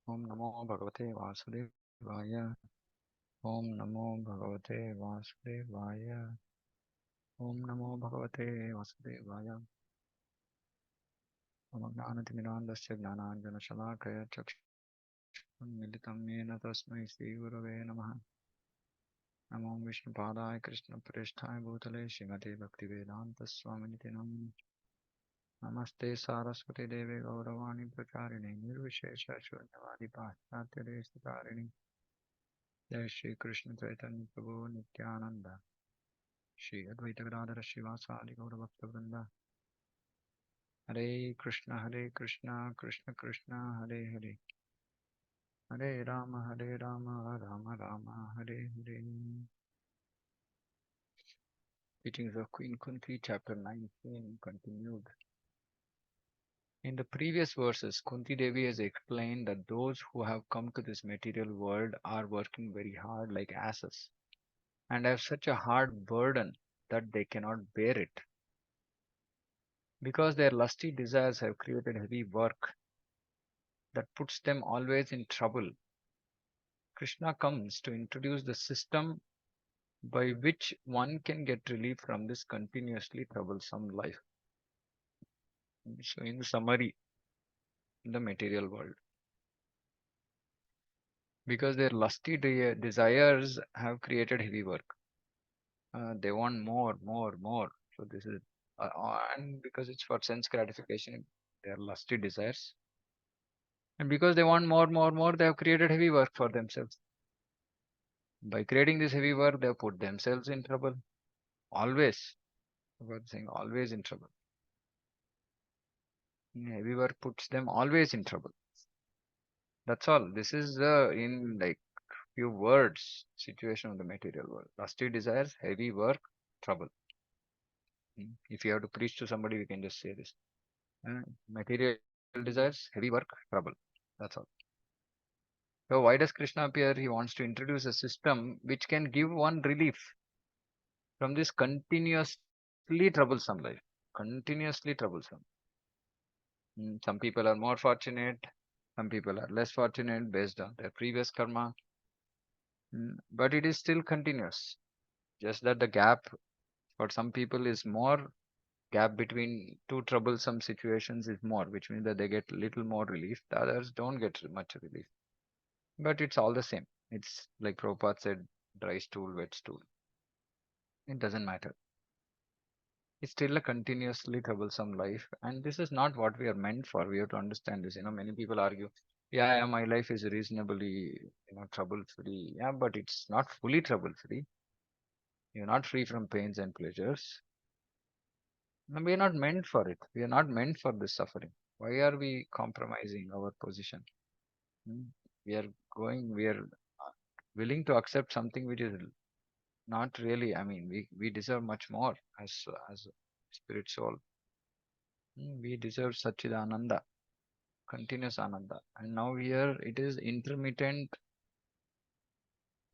Om Namo Bhagavate Vasudevaya. Om Namo Bhagavate Vasudevaya. Om Namo Bhagavate Vasudevaya. Om Gnanatimirandasya Gnananjana Shalakaya Chakshunmilitam Yena Tasmai Sri Gurave Namaha. Namo Vishnupadaya Krishna Preshthaya Bhutale Srimate Bhaktivedanta Swaminiti Namani. Namaste Saraswati Deve Gauravani Pracharine Nirvishesha Shunyavadi Paschatya Desitarini. Jai Shri Krishna Chaitanya Prabhu Nityananda Shri Advaita Gadadhara Srivasadi Gaura Bhakta Hare Krishna Krishna Krishna Hare Hare Hare Rama Rama Rama Hare Hare. Teachings of Queen Kunti, chapter 19, continued. In the previous verses, Kunti Devi has explained that those who have come to this material world are working very hard like asses and have such a hard burden that they cannot bear it. Because their lusty desires have created heavy work that puts them always in trouble, Krishna comes to introduce the system by which one can get relief from this continuously troublesome life. So, in summary, the material world, because their lusty desires have created heavy work, they want more, more, more. So, this is, and because it's for sense gratification, their lusty desires, and because they want more, more, more, they have created heavy work for themselves. By creating this heavy work, they have put themselves in trouble. Always. God saying always in trouble. Heavy work puts them always in trouble. That's all. This is in like few words situation of the material world. Lusty desires, heavy work, trouble. If you have to preach to somebody, we can just say this. Material desires, heavy work, trouble. That's all. So why does Krishna appear? He wants to introduce a system which can give one relief from this continuously troublesome life. Continuously troublesome. Some people are more fortunate, some people are less fortunate based on their previous karma, but it is still continuous. Just that the gap for some people is more, gap between two troublesome situations is more, which means that they get little more relief. The others don't get much relief. But it's all the same. It's like Prabhupada said, dry stool, wet stool. It doesn't matter. It's still a continuously troublesome life, and this is not what we are meant for. We have to understand this. Many people argue, yeah, my life is reasonably, trouble free. Yeah, but it's not fully trouble free. You're not free from pains and pleasures. No, we are not meant for it. We are not meant for this suffering. Why are we compromising our position? Hmm? We are we are willing to accept something which is not really. I mean, we deserve much more as spirit soul. We deserve Satchidananda, continuous Ananda. And now here it is intermittent,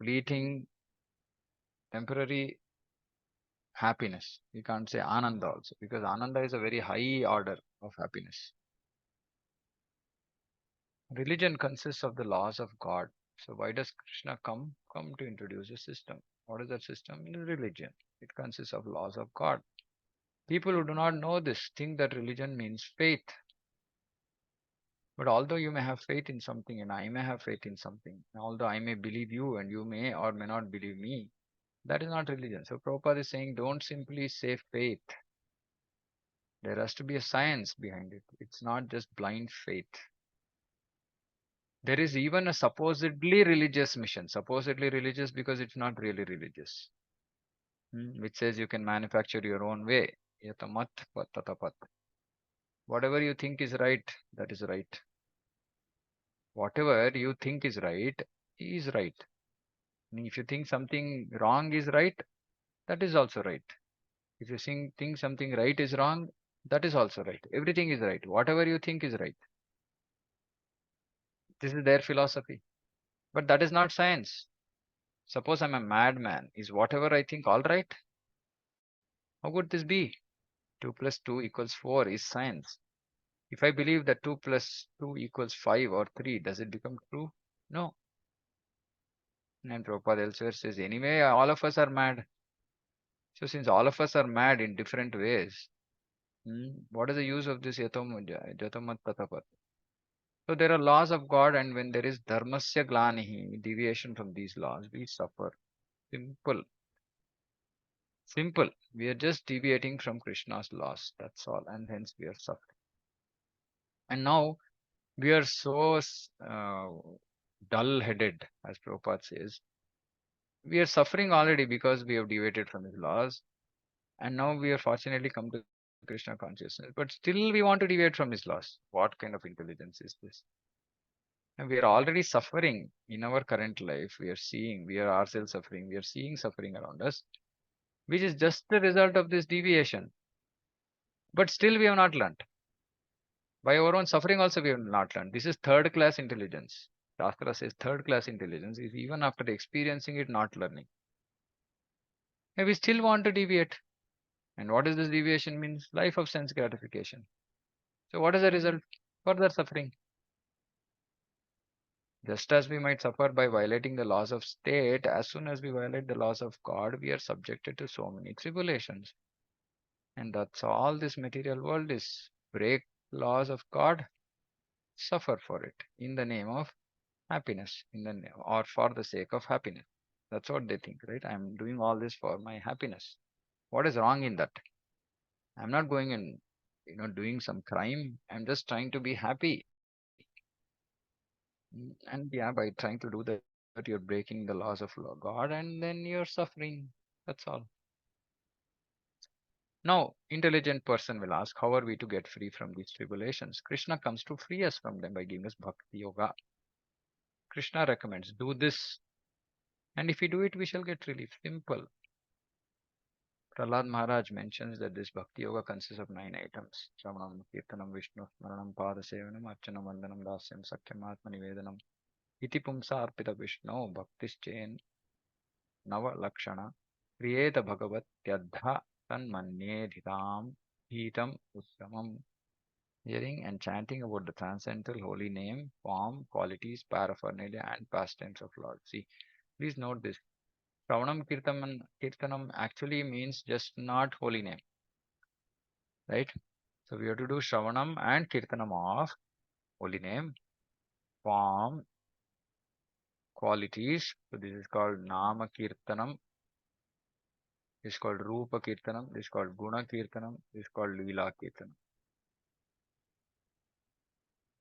fleeting, temporary happiness. You can't say Ananda also, because Ananda is a very high order of happiness. Religion consists of the laws of God. So why does Krishna come to introduce a system? What is that system? Religion. It consists of laws of God. People who do not know this think that religion means faith. But although you may have faith in something and I may have faith in something, although I may believe you and you may or may not believe me, that is not religion. So Prabhupada is saying don't simply say faith. There has to be a science behind it. It's not just blind faith. There is even a supposedly religious mission. Supposedly religious because it's not really religious. Which says you can manufacture your own way. Yatamat tatapat. Whatever you think is right, that is right. Whatever you think is right is right. If you think something wrong is right, that is also right. If you think something right is wrong, that is also right. Everything is right. Whatever you think is right. This is their philosophy. But that is not science. Suppose I'm a madman. Is whatever I think all right? How could this be? 2 plus 2 equals 4 is science. If I believe that 2 plus 2 equals 5 or 3, does it become true? No. And Prabhupada elsewhere says, anyway, all of us are mad. So since all of us are mad in different ways, what is the use of this yatamat tatapat? So there are laws of God, and when there is dharmasya glanihi, deviation from these laws, we suffer. Simple. Simple. We are just deviating from Krishna's laws. That's all. And hence we are suffering. And now we are so dull headed, as Prabhupada says. We are suffering already because we have deviated from his laws. And now we are fortunately come to Krishna consciousness. But still we want to deviate from his laws. What kind of intelligence is this? And we are already suffering in our current life. We are seeing, we are ourselves suffering. We are seeing suffering around us, which is just the result of this deviation. But still we have not learned. By our own suffering also we have not learned. This is third class intelligence. Shastra says third class intelligence is even after experiencing it, not learning. And we still want to deviate. And what is this deviation means? Life of sense gratification. So what is the result? Further suffering. Just as we might suffer by violating the laws of state, as soon as we violate the laws of God, we are subjected to so many tribulations. And that's all this material world is. Break laws of God, suffer for it in the name of happiness, in the name, or for the sake of happiness. That's what they think, right? I'm doing all this for my happiness. What is wrong in that? I'm not going and doing some crime. I'm just trying to be happy. And yeah, by trying to do that, you're breaking the laws of God, and then you're suffering. That's all. Now, intelligent person will ask, how are we to get free from these tribulations? Krishna comes to free us from them by giving us bhakti yoga. Krishna recommends, do this. And if we do it, we shall get relief. Simple. Prahlad Maharaj mentions that this bhakti yoga consists of 9 items. Shravanam, Kirtanam, Vishnu, Smaranam, Padasevanam, Archanam, Vandanam, Dasyam, Sakyam, Atma Nivedanam. Iti Pumsa Arpita Vishnu, Bhaktischain, Nava Lakshana, Kriyeta Bhagavatyadha, Tanmanyedhitam, Hitam, Uttamam. Hearing and chanting about the transcendental holy name, form, qualities, paraphernalia, and pastimes of Lord. See, please note this. Kirtanam actually means just not holy name, right? So we have to do Shravanam and Kirtanam of holy name, form, qualities. So this is called Nama Kirtanam. This is called Rupa Kirtanam. This is called Guna Kirtanam. This is called Leela Kirtanam.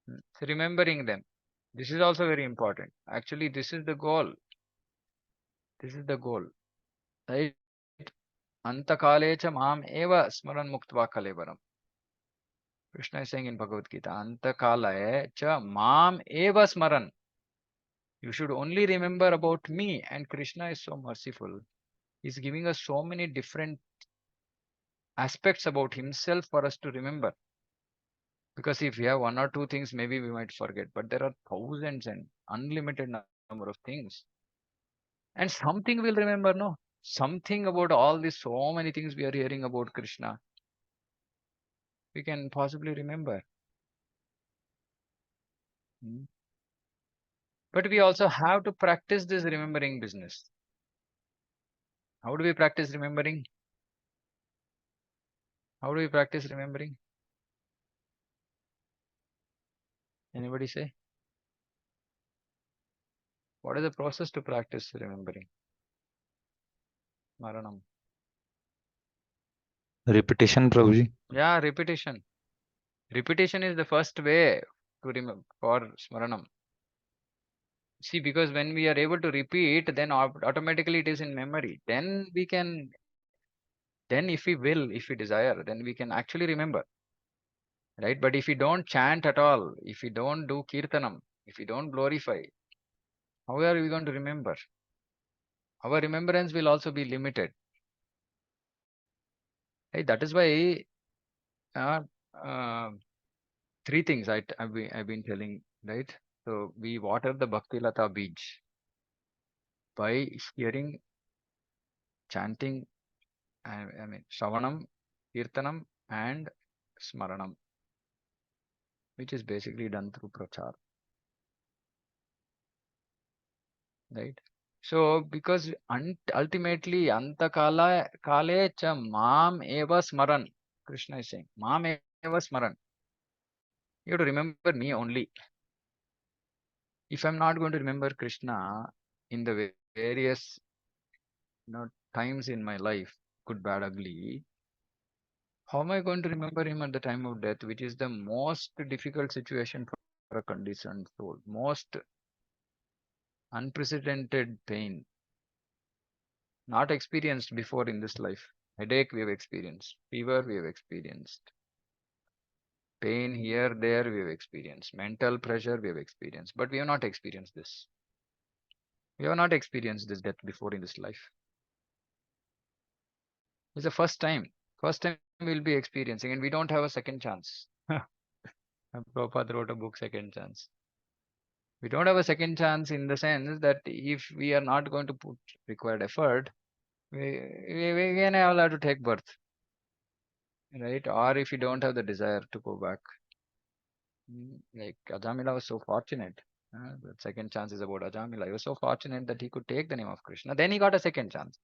So remembering them. This is also very important. Actually, this is the goal. This is the goal. Right? Antakale cha mam eva smaran muktva kalevaram. Krishna is saying in Bhagavad Gita, Antakale cha mam eva smaran. You should only remember about me. And Krishna is so merciful. He's giving us so many different aspects about himself for us to remember. Because if we have one or two things, maybe we might forget. But there are thousands and unlimited number of things. And something we'll remember, no? Something about all these, so many things we are hearing about Krishna. We can possibly remember. Hmm. But we also have to practice this remembering business. How do we practice remembering? How do we practice remembering? Anybody say? What is the process to practice remembering? Maranam. Repetition, Prabhuji. Yeah, repetition. Repetition is the first way to remember for Smaranam. See, because when we are able to repeat, then automatically it is in memory. Then we can, then if we will, if we desire, then we can actually remember. Right? But if we don't chant at all, if we don't do kirtanam, if we don't glorify, how are we going to remember? Our remembrance will also be limited. Hey, that is why uh, uh, three things I've been telling, right? So we water the Bhakti Lata bij by hearing, chanting, I mean, Shravanam, Kirtanam, and Smaranam. which is basically done through prachar, right? So because ultimately antakala kale cha mam eva smaran, Krishna is saying, mam eva smaran. You have to remember me only. If I'm not going to remember Krishna in the various, times in my life, good, bad, ugly, how am I going to remember him at the time of death, which is the most difficult situation for a conditioned soul, most unprecedented pain, not experienced before in this life. Headache we have experienced, fever we have experienced, pain here, there we have experienced, mental pressure we have experienced, but we have not experienced this. We have not experienced this death before in this life. It's the first time. First time we'll be experiencing, and we don't have a second chance. Prabhupada wrote a book, Second Chance. We don't have a second chance in the sense that if we are not going to put required effort, we can have to take birth, right? Or if you don't have the desire to go back. Like Ajamila was so fortunate. The second chance is about Ajamila. He was so fortunate that he could take the name of Krishna. Then he got a second chance.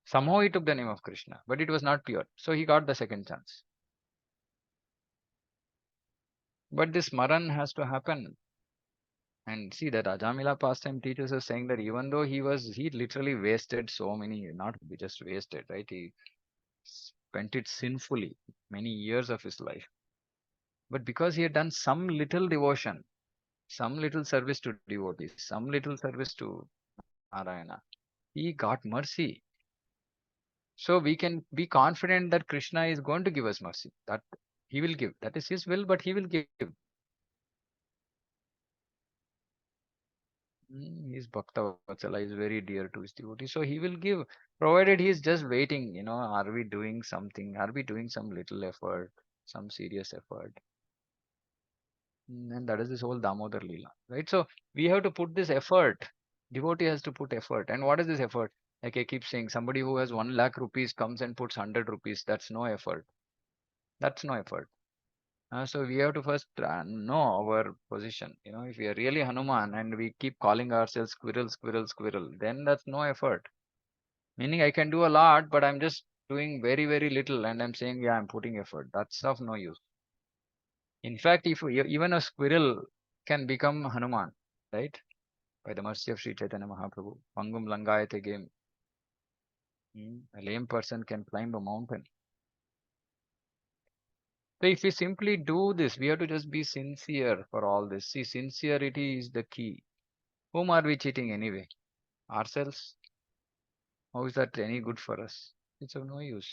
Somehow he took the name of Krishna, but it was not pure. So he got the second chance. But this Maran has to happen. And see that Ajamila pastime teaches us saying that even though he literally wasted so many, not just wasted, right? He spent it sinfully many years of his life. But because he had done some little devotion, some little service to devotees, some little service to Narayana, he got mercy. So we can be confident that Krishna is going to give us mercy. That he will give. That is his will, but he will give. His Bhakta Vatsala is very dear to his devotee. So he will give, provided he is just waiting, are we doing something? Are we doing some little effort, some serious effort? And that is this whole Damodar Leela, right? So we have to put this effort. Devotee has to put effort. And what is this effort? Like I keep saying, somebody who has 1 lakh rupees comes and puts 100 rupees. That's no effort. That's no effort. So we have to first know our position. If we are really Hanuman and we keep calling ourselves squirrel, squirrel, squirrel, then that's no effort. Meaning I can do a lot, but I'm just doing very, very little and I'm saying, yeah, I'm putting effort. That's of no use. In fact, if even a squirrel can become Hanuman, right? By the mercy of Sri Chaitanya Mahaprabhu. Pangum Langayate game. A lame person can climb a mountain. So if we simply do this, we have to just be sincere for all this. See, sincerity is the key. Whom are we cheating anyway? Ourselves? How is that any good for us? It's of no use.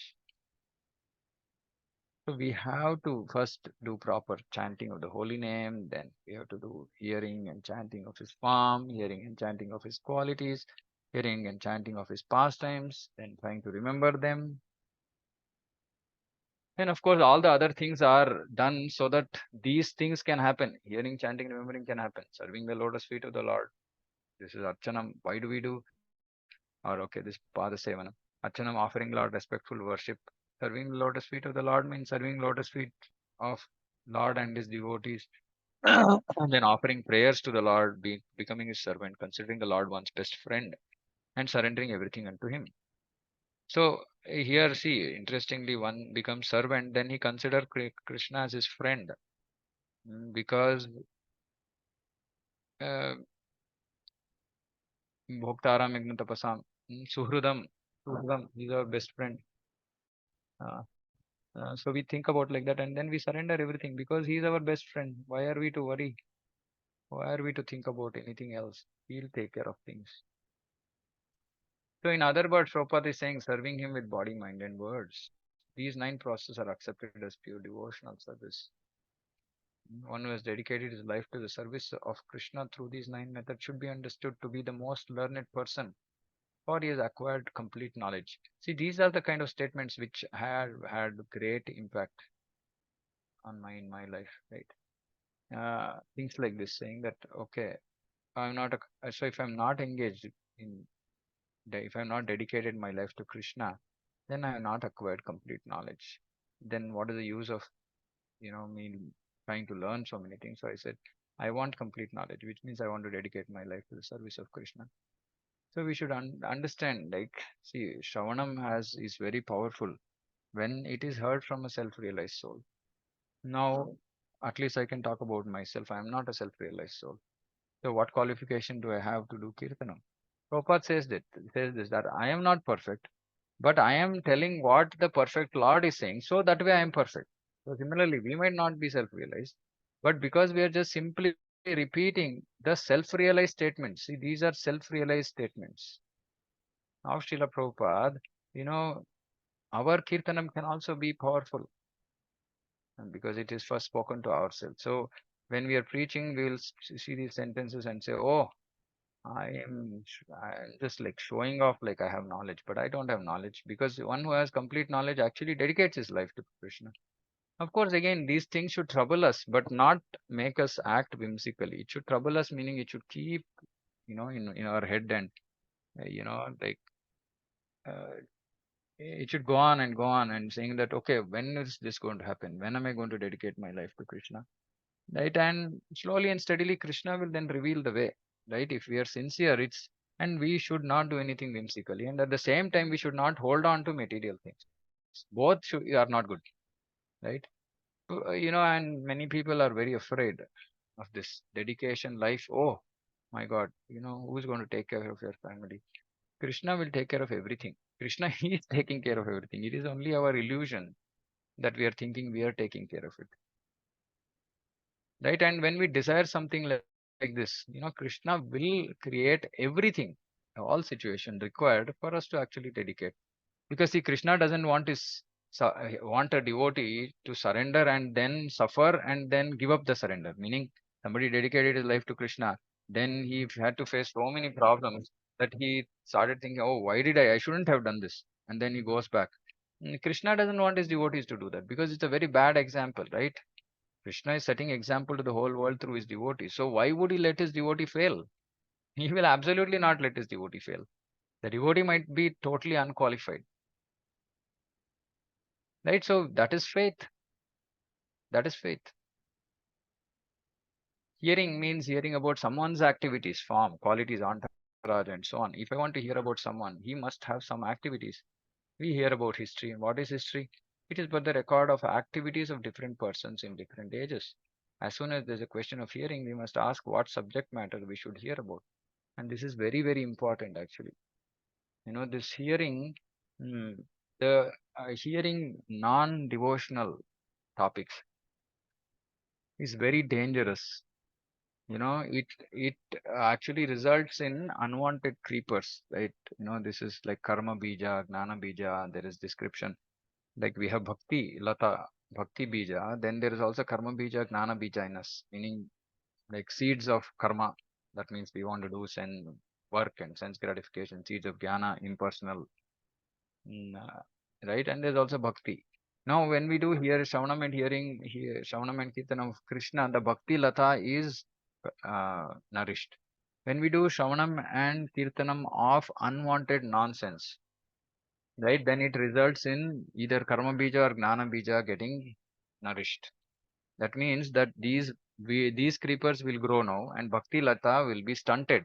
So we have to first do proper chanting of the holy name, then we have to do hearing and chanting of his form, hearing and chanting of his qualities, hearing and chanting of his pastimes, then trying to remember them. And of course, all the other things are done so that these things can happen. Hearing, chanting, remembering can happen. Serving the lotus feet of the Lord. This is Archanam. Why do we do? Or okay, this Padasevanam. Archanam, offering Lord respectful worship. Serving the lotus feet of the Lord means serving lotus feet of Lord and his devotees. And then offering prayers to the Lord, becoming his servant, considering the Lord one's best friend, and surrendering everything unto him. So here, see, interestingly, one becomes servant, then he consider Krishna as his friend. Because uh, Bhoktaram Yagna Tapasam, Suhridam, he's our best friend. Uh, so we think about like that and then we surrender everything because he's our best friend. Why are we to worry? Why are we to think about anything else? He'll take care of things. So in other words, Prabhupada is saying serving him with body, mind and words. These 9 processes are accepted as pure devotional service. One who has dedicated his life to the service of Krishna through these 9 methods should be understood to be the most learned person, for he has acquired complete knowledge. See, these are the kind of statements which have had great impact on my life, right? Things like this, saying that okay, I'm not so if I'm not engaged in if I'm not dedicated my life to Krishna, then I have not acquired complete knowledge. Then what is the use of me trying to learn so many things. So I said, I want complete knowledge, which means I want to dedicate my life to the service of Krishna. So we should understand, like, see, Shravanam is very powerful when it is heard from a self-realized soul. Now, at least I can talk about myself. I am not a self-realized soul. So what qualification do I have to do Kirtanam? Prabhupada says this, that I am not perfect, but I am telling what the perfect Lord is saying, so that way I am perfect. So similarly, we might not be self-realized, but because we are just simply repeating the self-realized statements. See, these are self-realized statements. Now, Srila Prabhupada, you know, our Kirtanam can also be powerful, and because it is first spoken to ourselves. So when we are preaching, we will see these sentences and say, "Oh, I'm just like showing off like I have knowledge, but I don't have knowledge," because one who has complete knowledge actually dedicates his life to Krishna. Of course, again, these things should trouble us, but not make us act whimsically. It should trouble us, meaning it should keep, in our head, and like uh, it should go on and saying that, okay, when is this going to happen? When am I going to dedicate my life to Krishna? Right? And slowly and steadily, Krishna will then reveal the way, right? If we are sincere, and we should not do anything whimsically. And at the same time, we should not hold on to material things. Both are not good, right? And many people are very afraid of this dedication life. Oh my God, who's going to take care of your family? Krishna will take care of everything. Krishna is taking care of everything. It is only our illusion that we are thinking we are taking care of it, right? And when we desire something like this, Krishna will create everything, all situation required for us to actually dedicate. Because see, Krishna doesn't want want a devotee to surrender and then suffer and then give up the surrender. Meaning, somebody dedicated his life to Krishna, then he had to face so many problems that he started thinking, "Oh, why did I? I shouldn't have done this." And then he goes back. Krishna doesn't want his devotees to do that because it's a very bad example, right? Krishna is setting example to the whole world through his devotees. So why would he let his devotee fail? He will absolutely not let his devotee fail. The devotee might be totally unqualified, right? So that is faith. That is faith. Hearing means hearing about someone's activities, form, qualities, entourage, and so on. If I want to hear about someone, he must have some activities. We hear about history. And what is history? It is but the record of activities of different persons in different ages. As soon as there's a question of hearing, we must ask what subject matter we should hear about. And this is very, very important actually. This hearing, mm, the hearing non-devotional topics is very dangerous. It actually results in unwanted creepers, right? This is like karma bija, gnana bija. There is description, like we have bhakti lata, bhakti bija. Then there is also karma bija, gnana bija in us, meaning like seeds of karma. That means we want to do work and sense gratification. Seeds of jnana, impersonal, right? And there's also bhakti. Now, when we do hear Shravanam and Shravanam and Kirtanam of Krishna, the bhakti lata is nourished. When we do Shravanam and Kirtanam of unwanted nonsense, right, then it results in either karma bija or gnana bija getting nourished. That means that these creepers will grow now, and bhakti lata will be stunted.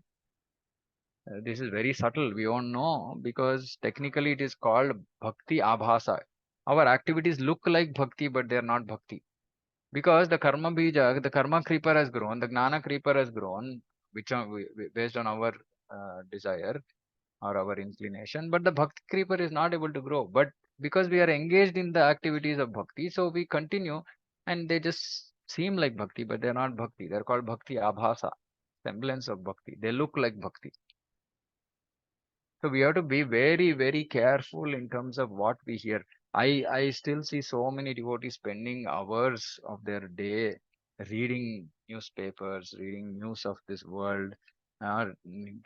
This is very subtle. We don't know because technically it is called bhakti abhasa. Our activities look like bhakti, but they are not bhakti. Because the karma bija, the karma creeper has grown, the gnana creeper has grown, based on our desire or our inclination, but the bhakti creeper is not able to grow. But because we are engaged in the activities of bhakti, so we continue, and they just seem like bhakti, but they are not bhakti. They are called bhakti abhasa, semblance of bhakti. They look like bhakti. So we have to be very, very careful in terms of what we hear. I still see so many devotees spending hours of their day reading newspapers, reading news of this world,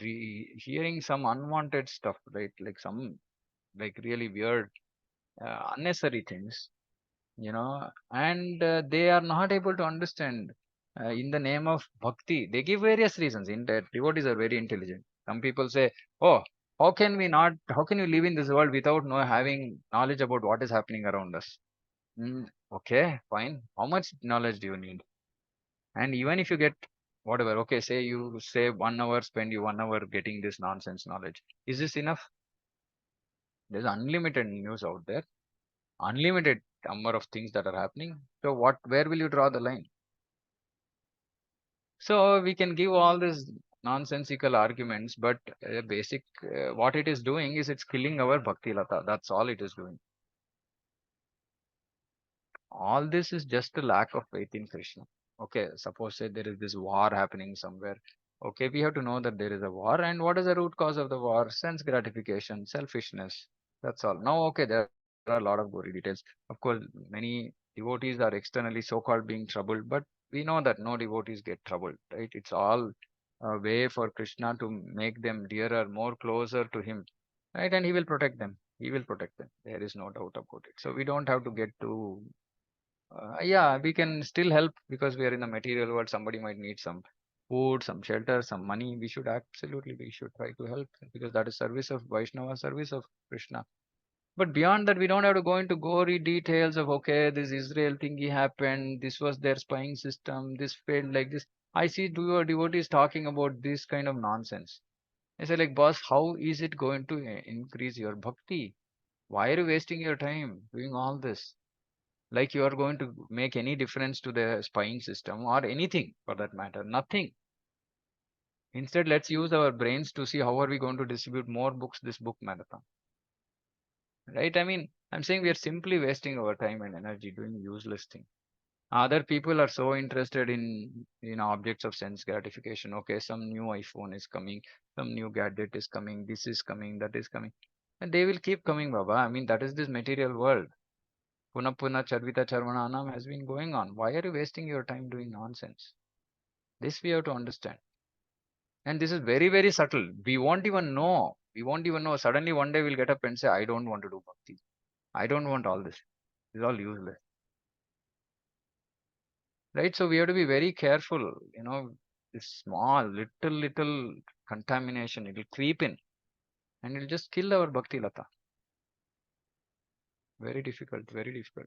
hearing some unwanted stuff, right? Like some like really weird, unnecessary things, and they are not able to understand in the name of bhakti. They give various reasons. In that, devotees are very intelligent. Some people say, "Oh, how can you live in this world without having knowledge about what is happening around us?" Okay, fine. How much knowledge do you need? And even if you get whatever, okay, say you say 1 hour, spend you 1 hour getting this nonsense knowledge. Is this enough? There's unlimited news out there, unlimited number of things that are happening. So where will you draw the line? So we can give all these nonsensical arguments, but basic what it is doing is it's killing our bhakti lata. That's all it is doing. All this is just a lack of faith in Krishna. Okay, suppose say there is this war happening somewhere. Okay, we have to know that there is a war, and what is the root cause of the war? Sense gratification, selfishness. That's all. Now, okay, there are a lot of gory details. Of course, many devotees are externally so-called being troubled, but we know that no devotees get troubled, right? It's all a way for Krishna to make them dearer, more closer to him, right? And he will protect them. He will protect them. There is no doubt about it. So we don't have to get too yeah, we can still help because we are in the material world. Somebody might need some food, some shelter, some money. We should try to help because that is service of Vaishnava, service of Krishna. But beyond that, we don't have to go into gory details of, okay, this Israel thingy happened, this was their spying system, this failed like this. I see your devotees talking about this kind of nonsense. I say, like, boss, how is it going to increase your bhakti? Why are you wasting your time doing all this? Like you are going to make any difference to the spying system or anything for that matter, nothing. Instead, let's use our brains to see how are we going to distribute more books this book marathon, right? I mean, I'm saying we are simply wasting our time and energy doing useless thing. Other people are so interested in objects of sense gratification. Okay, some new iPhone is coming, some new gadget is coming, this is coming, that is coming, and they will keep coming, baba. I mean, that is this material world. Puna Puna Charvita Charvananam has been going on. Why are you wasting your time doing nonsense? This we have to understand. And this is very, very subtle. We won't even know. We won't even know. Suddenly one day we'll get up and say, I don't want to do bhakti. I don't want all this. It's all useless. Right? So we have to be very careful. This small, little contamination, it'll creep in and it'll just kill our bhakti lata. Very difficult, very difficult.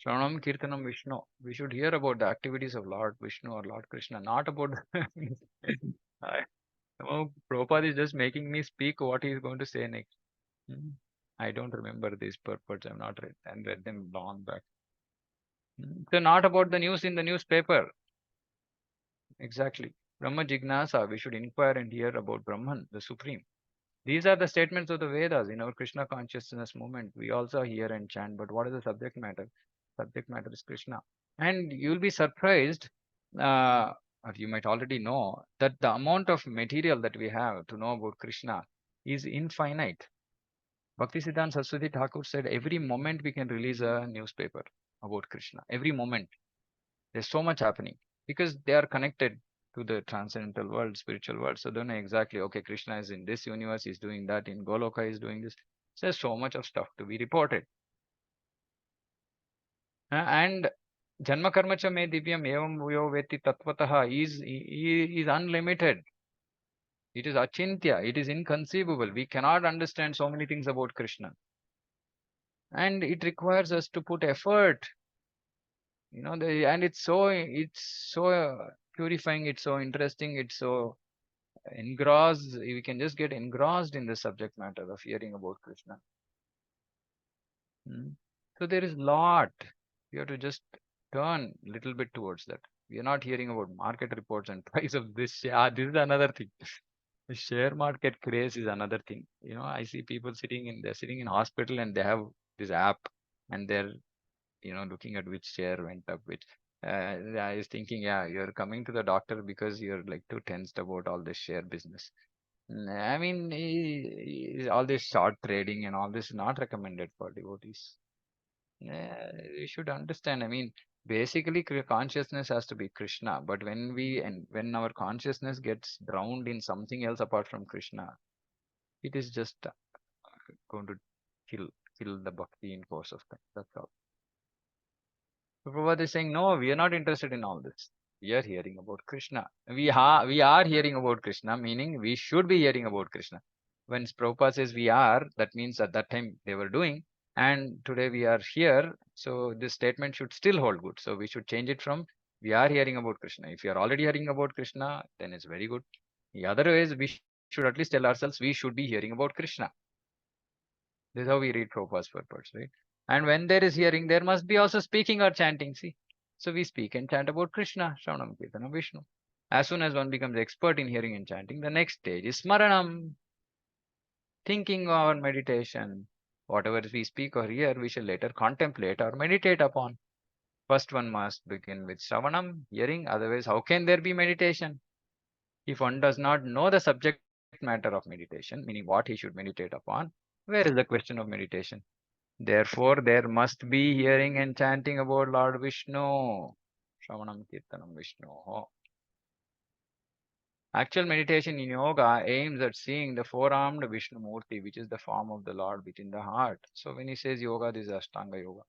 Shravanam Kirtanam Vishnu. We should hear about the activities of Lord Vishnu or Lord Krishna, not about I, Prabhupada is just making me speak what he is going to say next. Hmm. I don't remember these purports. I've not read and read them long back. So not about the news in the newspaper. Exactly. Brahma Jignasa. We should inquire and hear about Brahman, the Supreme. These are the statements of the Vedas. In our Krishna consciousness movement, we also hear and chant. But what is the subject matter? Subject matter is Krishna. And you'll be surprised, or you might already know, that the amount of material that we have to know about Krishna is infinite. Bhaktisiddhanta Saraswati Thakur said every moment we can release a newspaper about Krishna. Every moment. There's so much happening because they are connected to the transcendental world, spiritual world. So they know exactly, okay, Krishna is in this universe, he's doing that, in Goloka, he's doing this. So there's so much of stuff to be reported. And Janma Karma Cha Me Divyam Evam Yo Veti Tattvataha is unlimited. It is achintya. It is inconceivable. We cannot understand so many things about Krishna. And it requires us to put effort. And it's so purifying. It's so interesting. It's so engrossed. We can just get engrossed in the subject matter of hearing about Krishna. Hmm. So there is lot. You have to just turn a little bit towards that. We are not hearing about market reports and price of this share. This is another thing. The share market craze is another thing. I see people they're sitting in hospital and they have this app and they're, looking at which share went up, which I was thinking, yeah, you're coming to the doctor because you're like too tensed about all this share business. I mean, all this short trading and all this is not recommended for devotees. You should understand. I mean, basically, consciousness has to be Krishna. But when our consciousness gets drowned in something else apart from Krishna, it is just going to kill kill the bhakti in course of time. That's all. So Prabhupada is saying, no, we are not interested in all this. We are hearing about Krishna. We are hearing about Krishna, meaning we should be hearing about Krishna. When Prabhupada says we are, that means at that time they were doing. and today we are here. So this statement should still hold good. So we should change it from we are hearing about Krishna. If you are already hearing about Krishna, then it's very good. The other ways we should at least tell ourselves we should be hearing about Krishna. This is how we read Prabhupada's purpose, right? And when there is hearing, there must be also speaking or chanting. See, so we speak and chant about Krishna, Shravanam, Kirtanam, Vishnu. As soon as one becomes expert in hearing and chanting, the next stage is Smaranam, thinking or meditation. Whatever we speak or hear, we shall later contemplate or meditate upon. First, one must begin with Shravanam, hearing. Otherwise, how can there be meditation? If one does not know the subject matter of meditation, meaning what he should meditate upon, where is the question of meditation? Therefore, there must be hearing and chanting about Lord Vishnu. Shravanam Kirtanam Vishnu. Actual meditation in yoga aims at seeing the four-armed Vishnu Murti, which is the form of the Lord within the heart. So when he says yoga, this is Ashtanga Yoga.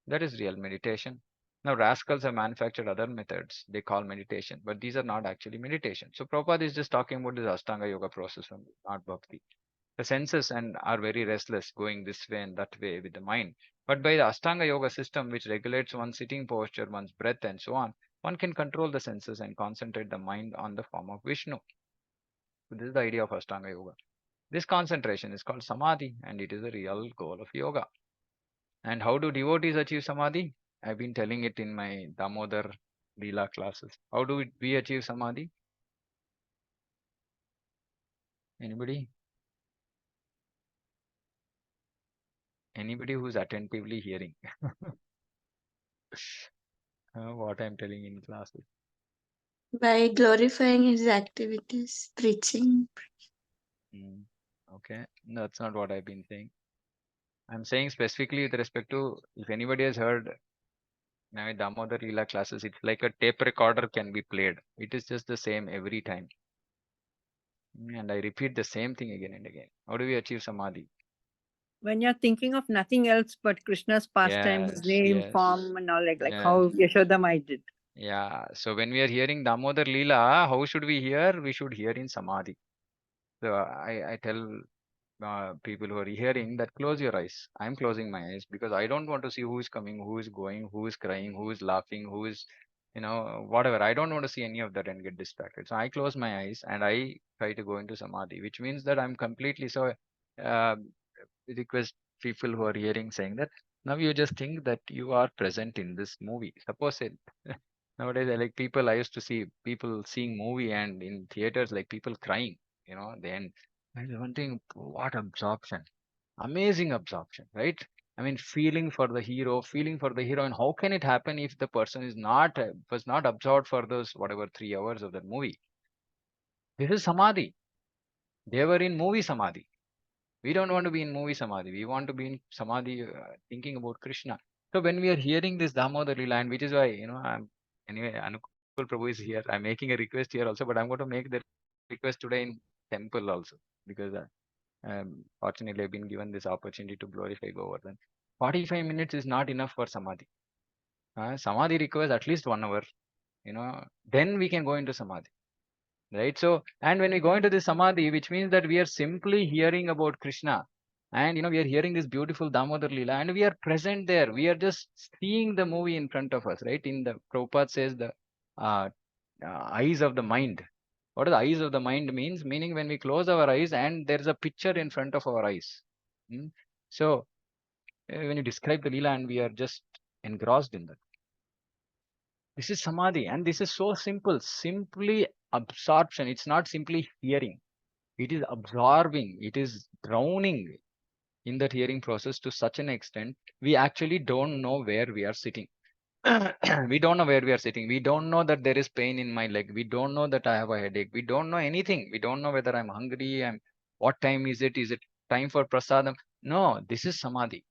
That is real meditation. Now, rascals have manufactured other methods they call meditation, but these are not actually meditation. So Prabhupada is just talking about this Ashtanga Yoga process only, not bhakti. The senses and are very restless, going this way and that way with the mind. But by the Ashtanga Yoga system, which regulates one's sitting posture, one's breath, and so on, one can control the senses and concentrate the mind on the form of Vishnu. So this is the idea of Ashtanga Yoga. This concentration is called Samadhi, and it is the real goal of yoga. And how do devotees achieve Samadhi? I've been telling it in my Damodar Leela classes. How do we achieve Samadhi? Anybody? Anybody who's attentively hearing what I'm telling in classes? By glorifying his activities, preaching. Mm, okay, that's not what I've been saying. I'm saying specifically with respect to if anybody has heard my Damodar Leela classes, it's like a tape recorder can be played. It is just the same every time. And I repeat the same thing again and again. How do we achieve Samadhi? When you're thinking of nothing else but Krishna's pastime, his Yes, name, yes, form, and all, like yes. how Yashodamai did. Yeah. So when we are hearing Damodar Leela, how should we hear? We should hear in Samadhi. So I tell people who are hearing that close your eyes. I'm closing my eyes because I don't want to see who is coming, who is going, who is crying, who is laughing, who is, whatever. I don't want to see any of that and get distracted. So I close my eyes and I try to go into Samadhi, which means that I'm completely so. Uh, request people who are hearing saying that now you just think that you are present in this movie. Suppose it nowadays, I like people. I used to see people seeing movie and in theaters, like people crying. Then I was wondering what absorption, amazing absorption, right? I mean, feeling for the hero, feeling for the heroine. How can it happen if the person is not was not absorbed for those whatever 3 hours of that movie? This is samadhi. They were in movie samadhi. We don't want to be in movie samadhi. We want to be in samadhi, thinking about Krishna. So when we are hearing this Damodar Leela, and which is why I'm anyway Anukul Prabhu is here. I'm making a request here also, but I'm going to make the request today in temple also because fortunately I've been given this opportunity to glorify Govardhan. 45 minutes is not enough for samadhi. Samadhi requires at least 1 hour. Then we can go into samadhi. Right. So, and when we go into the samadhi, which means that we are simply hearing about Krishna, and we are hearing this beautiful Damodar Leela, and we are present there. We are just seeing the movie in front of us, right? In the Prabhupada says the uh, eyes of the mind. What does the eyes of the mind means? Meaning when we close our eyes and there is a picture in front of our eyes. Hmm? So when you describe the Leela, and we are just engrossed in that. This is samadhi, and this is so simple. Simply absorption. It's not simply hearing. It is absorbing. It is drowning in that hearing process to such an extent we actually don't know where we are sitting. We don't know where we are sitting. We don't know that there is pain in my leg. We don't know that I have a headache. We don't know anything. We don't know whether I'm hungry. What time is it? Is it time for prasadam? No, this is samadhi.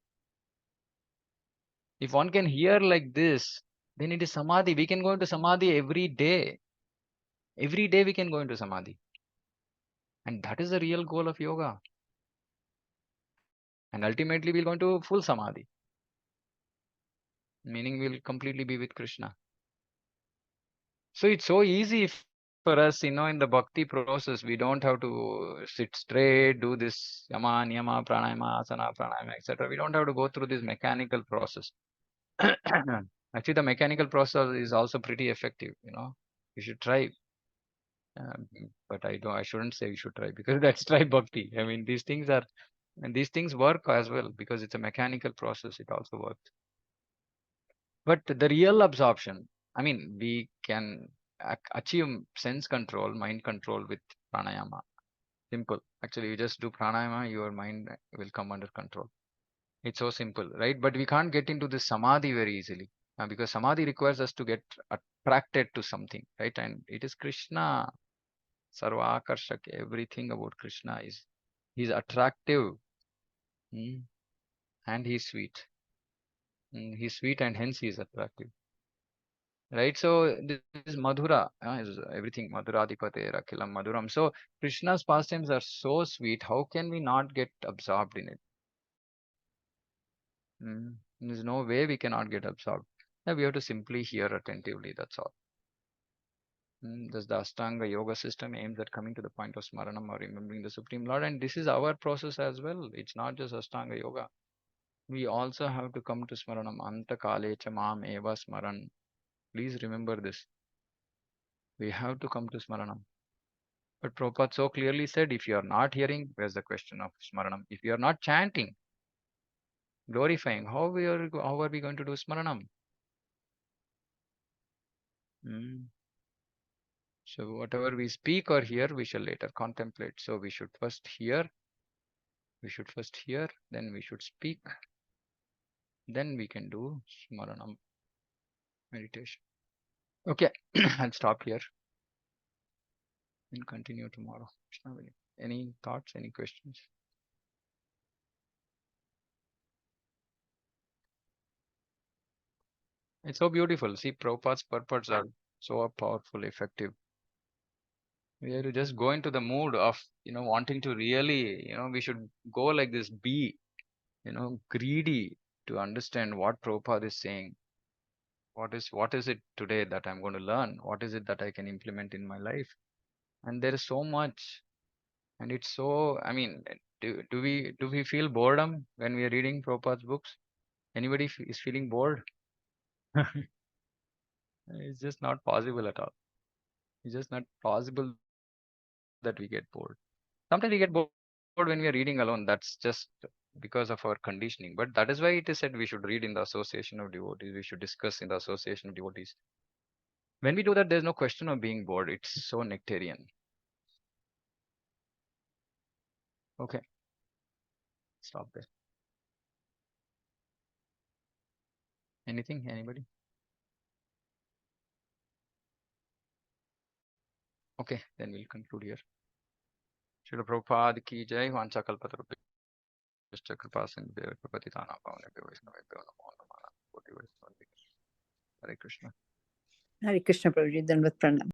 If one can hear like this, then it is samadhi. We can go into samadhi every day. Every day we can go into samadhi. And that is the real goal of yoga. And ultimately we'll go into full samadhi, meaning we'll completely be with Krishna. So it's so easy if for us, in the bhakti process, we don't have to sit straight, do this yama, niyama, pranayama, asana, pranayama, etc. We don't have to go through this mechanical process. Actually, the mechanical process is also pretty effective. You should try. But I shouldn't say you should try because that's try bhakti. I mean, these things work as well because it's a mechanical process. It also works. But the real absorption, I mean, we can achieve sense control, mind control with pranayama. Simple. Actually, you just do pranayama, your mind will come under control. It's so simple, right? But we can't get into this samadhi very easily because samadhi requires us to get attracted to something, right? And it is Krishna, Sarva Akarshak. Everything about Krishna he's attractive, mm, and he's sweet. He's sweet and hence he is attractive. Right, so this Madhura is everything Madhuradipate Rakhilam Madhuram. So Krishna's pastimes are so sweet. How can we not get absorbed in it? There's no way we cannot get absorbed. Yeah, we have to simply hear attentively. That's all. Thus the Ashtanga yoga system aims at coming to the point of smaranam or remembering the Supreme Lord, and this is our process as well. It's not just Ashtanga yoga. We also have to come to smaranam. Anta kale cha mam eva smaran. Please remember this. We have to come to smaranam. But Prabhupada so clearly said, if you are not hearing, where's the question of smaranam? If you are not chanting, glorifying, how are we going to do smaranam? Mm. So whatever we speak or hear, we shall later contemplate. So we should first hear, then we should speak, then we can do smaranam meditation. Okay, I'll stop here and continue tomorrow. Any thoughts, any questions? It's so beautiful. See, Prabhupada's purports are so powerful, effective. We have to just go into the mood of wanting to really, we should go like this, be greedy to understand what Prabhupada is saying. What is it today that I'm going to learn? What is it that I can implement in my life? And there is so much, and it's so, I mean, do we feel boredom when we are reading Prabhupada's books? Anybody is feeling bored? It's just not possible at all. It's just not possible that we get bored. Sometimes we get bored when we are reading alone. That's just because of our conditioning. But that is why it is said we should read in the association of devotees. We should discuss in the association of devotees. When we do that, there's no question of being bored. It's so nectarian. Okay, stop there. Anything? Anybody? Okay, then we'll conclude here. Srila Prabhupada ki jai. Vancha kalpatarubhyascha kripa sindhubhyo patitana pavnebhyo vaishnavebhyo namo namah. Koti vaishnavebhyo. Hare Krishna. Hare Krishna Prabhuji, Dandavat Pranam.